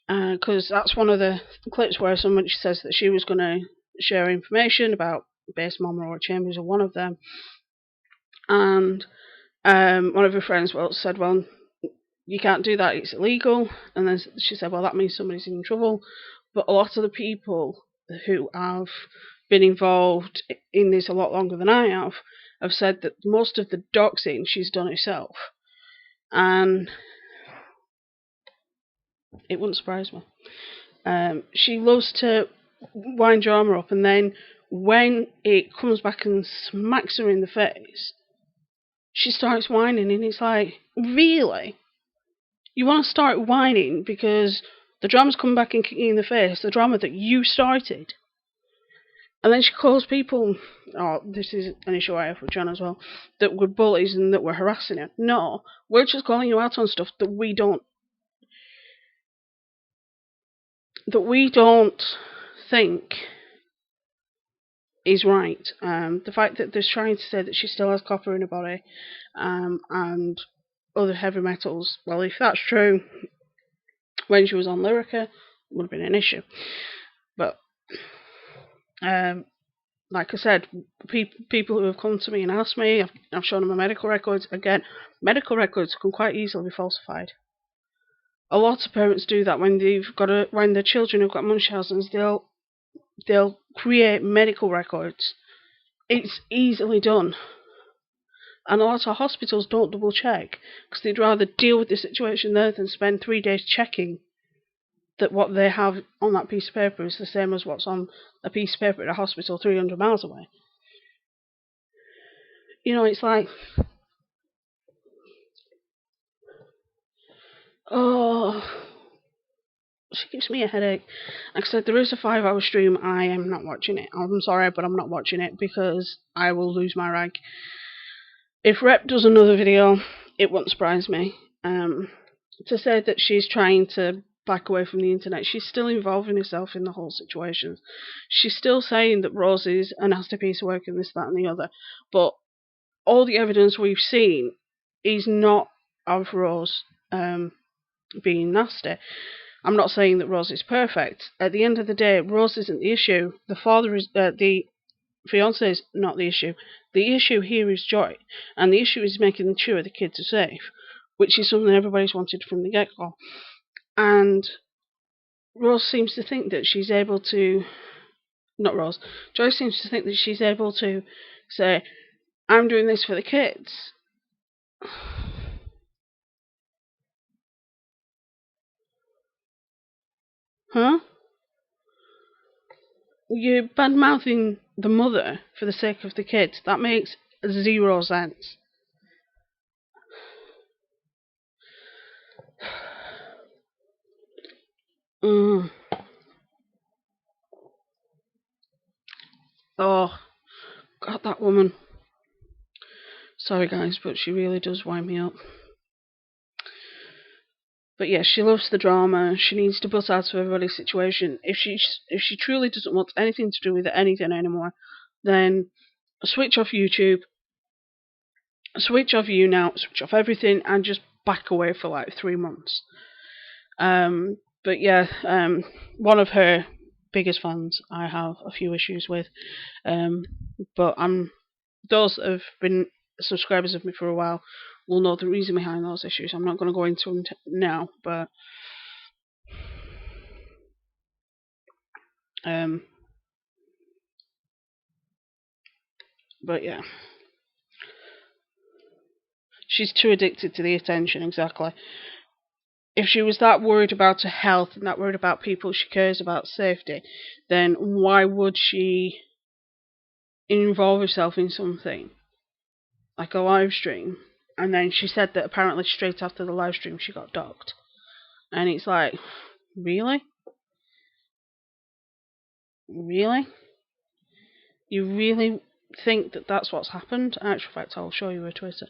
Because that's one of the clips where somebody says that she was going to share information about Base Mama or Chambers, or one of them, and one of her friends said, well, you can't do that, it's illegal. And then she said, well, that means somebody's in trouble. But a lot of the people who have been involved in this a lot longer than I have said that most of the doxing she's done herself. And it wouldn't surprise me. She loves to wind drama up, and then when it comes back and smacks her in the face, she starts whining, and it's like, really? You want to start whining because the drama's coming back and kicking you in the face, the drama that you started? And then she calls people, oh, this is an issue I have with John as well, that were bullies and that were harassing her. No, we're just calling you out on stuff that we don't think is right. The fact that they're trying to say that she still has copper in her body, and other heavy metals. Well, if that's true, when she was on Lyrica, it would have been an issue. But like I said, people who have come to me and asked me, I've shown them my medical records. Again, medical records can quite easily be falsified. A lot of parents do that when when their children have got Munchausen's. They'll create medical records. It's easily done. And a lot of hospitals don't double check because they'd rather deal with the situation there than spend 3 days checking that what they have on that piece of paper is the same as what's on a piece of paper at a hospital 300 miles away. It's like, oh, she gives me a headache. Like I said, there is a 5-hour stream. I am not watching it. I'm sorry, but I'm not watching it because I will lose my rag. If Rep does another video, it won't surprise me. To say that she's trying to back away from the internet, she's still involving herself in the whole situation. She's still saying that Rose is a nasty piece of work and this, that, and the other. But all the evidence we've seen is not of Rose being nasty. I'm not saying that Rose is perfect. At the end of the day, Rose isn't the issue. The father is the fiance is not the issue. The issue here is Jory, and the issue is making sure the kids are safe, which is something everybody's wanted from the get-go. And Rose seems to think that she's able to, not Rose, Joy seems to think that she's able to say, I'm doing this for the kids. Huh? You're bad-mouthing the mother for the sake of the kids. That makes 0 sense. Oh, God, that woman. Sorry, guys, but she really does wind me up. But yes, she loves the drama. She needs to butt out of everybody's situation. If she truly doesn't want anything to do with anything anymore, then switch off YouTube, switch off YouNow, switch off everything, and just back away for like 3 months. But yeah, one of her biggest fans I have a few issues with. But those that have been subscribers of me for a while will know the reason behind those issues. I'm not going to go into them now, but yeah, she's too addicted to the attention. Exactly. If she was that worried about her health and that worried about people she cares about safety, then why would she involve herself in something like a live stream? And then she said that apparently straight after the live stream she got docked. And it's like, really? Really? You really think that that's what's happened? In actual fact, I'll show you her Twitter.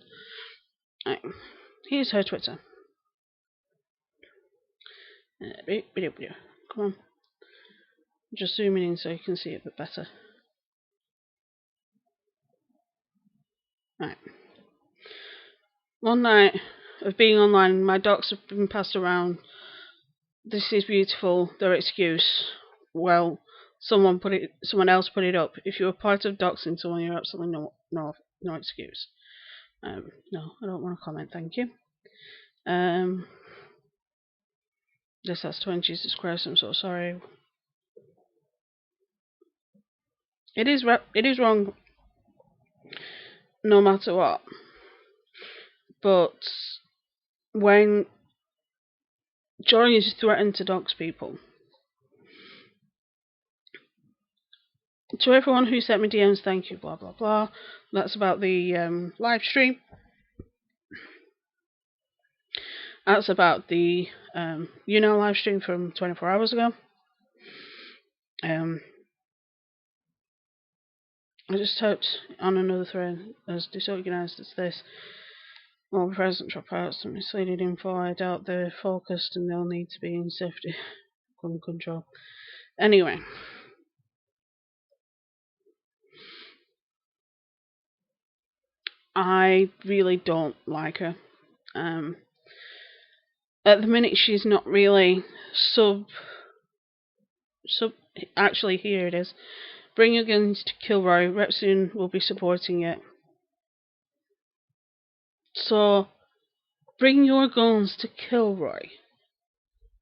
Right. Here's her Twitter. Come on. Just zooming in so you can see it a bit better. Right. One night of being online, my docs have been passed around. This is beautiful. Their excuse. Well, someone else put it up. If you're part of doxing someone, you're absolutely no excuse. No, I don't want to comment. Thank you. This has 20. Jesus Christ, I'm so sorry. It is wrong, no matter what. But when Jory is threatened to dox people, to everyone who sent me DMs, thank you, blah blah blah. That's about the live stream. That's about the live stream from 24 hours ago. I just typed on another thread, as disorganised as this. More present dropouts and misleading info. I doubt they're focused and they'll need to be in safety control. Anyway. I really don't like her. At the minute, she's not really actually, here it is. Bring your guns to Kilroy. Repsoon will be supporting it. So, bring your guns to Kilroy.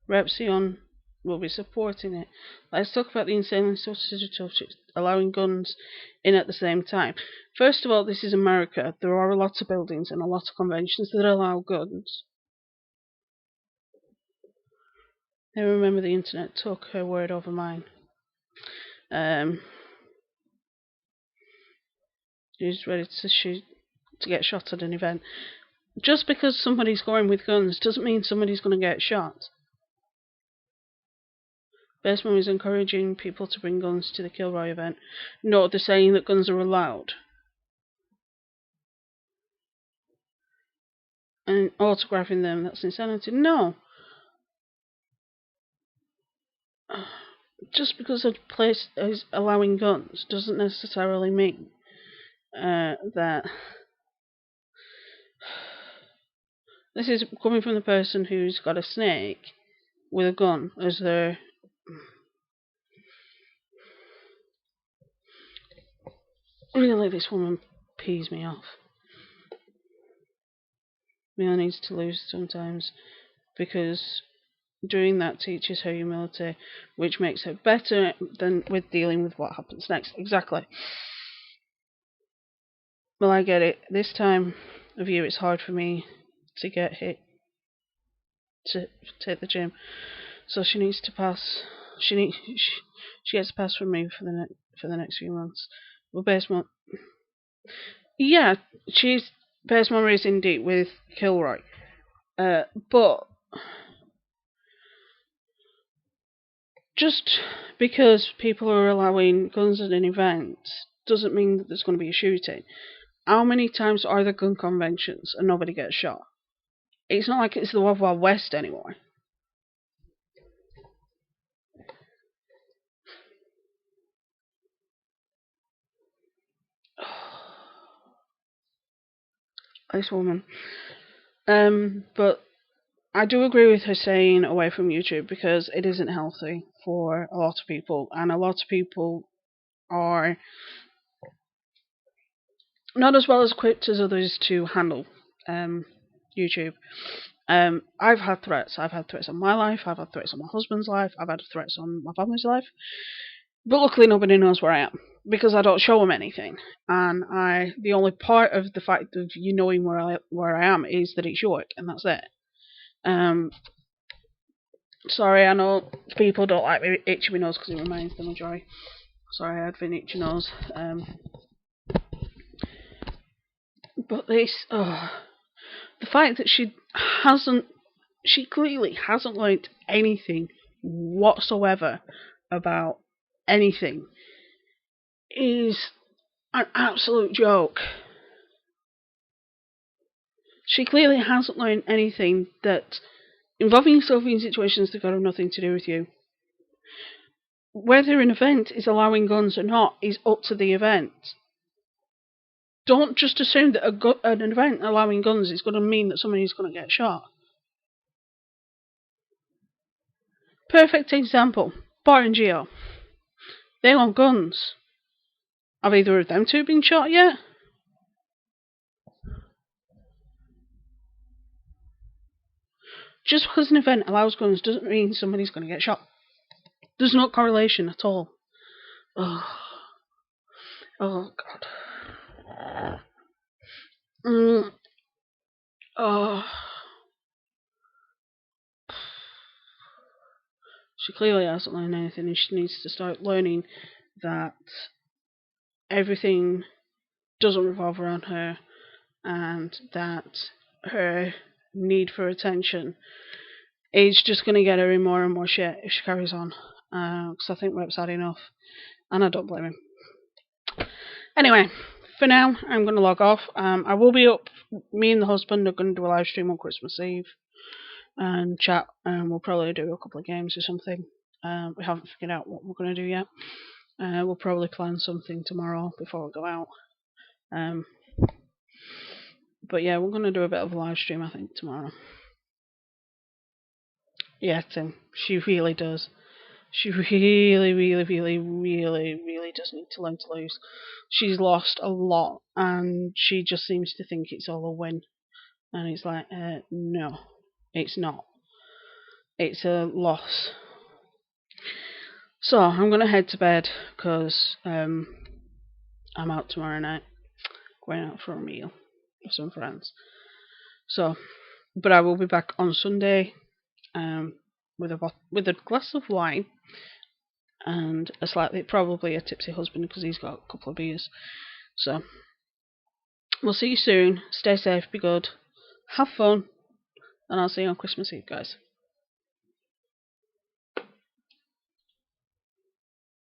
Repsoon will be supporting it. Let's talk about the insanely toxic allowing guns in at the same time. First of all, this is America. There are a lot of buildings and a lot of conventions that allow guns. I remember the internet took her word over mine. She's ready to get shot at an event. Just because somebody's going with guns doesn't mean somebody's going to get shot. Best Mum is encouraging people to bring guns to the Kilroy event. No, they're saying that guns are allowed. And autographing them, that's insanity. No. Just because a place is allowing guns doesn't necessarily mean that... This is coming from the person who's got a snake with a gun as their... Really, this woman pees me off. Mia needs to lose sometimes, because doing that teaches her humility, which makes her better than with dealing with what happens next. Exactly. Well, I get it. This time of year, it's hard for me to get hit to take the gym, so she needs to pass. She gets a pass from me for the next few months. Well, Base Mum, yeah, Base Mum is indeed with Kilroy, but just because people are allowing guns at an event doesn't mean that there's going to be a shooting. How many times are there gun conventions and nobody gets shot? It's not like it's the Wild Wild West anymore. This woman. But I do agree with her saying away from YouTube, because it isn't healthy for a lot of people, and a lot of people are not as well as equipped as others to handle YouTube. I've had threats. I've had threats on my life. I've had threats on my husband's life. I've had threats on my family's life. But luckily, nobody knows where I am, because I don't show them anything. And the only part of the fact of you knowing where I am is that it's York, and that's it. Sorry, I know people don't like me itching my nose because it reminds them of Jory. Sorry, I had an itchy nose. But this, the fact that she clearly hasn't learnt anything whatsoever about anything is an absolute joke. She clearly hasn't learned anything that involving yourself in situations that have nothing to do with you. Whether an event is allowing guns or not is up to the event. Don't just assume that an event allowing guns is going to mean that somebody's going to get shot. Perfect example, Bar and Geo. They want guns. Have either of them two been shot yet? Just because an event allows guns doesn't mean somebody's going to get shot. There's no correlation at all. Oh God. Oh. She clearly hasn't learned anything, and she needs to start learning that everything doesn't revolve around her, and that her need for attention is just going to get her in more and more shit if she carries on. Because I think Rep's had enough, and I don't blame him. Anyway, for now, I'm going to log off. I will be up. Me and the husband are going to do a live stream on Christmas Eve and chat, and we'll probably do a couple of games or something. We haven't figured out what we're going to do yet. We'll probably plan something tomorrow before we go out. But yeah, we're going to do a bit of a live stream, I think, tomorrow. Yeah, Tim, she really does. She really, really, really, really, really does need to learn to lose. She's lost a lot, and she just seems to think it's all a win. And it's like, no, it's not. It's a loss. So I'm gonna head to bed because I'm out tomorrow night, going out for a meal with some friends. So, but I will be back on Sunday, with a glass of wine and probably a tipsy husband because he's got a couple of beers. So we'll see you soon. Stay safe, be good, have fun, and I'll see you on Christmas Eve, guys.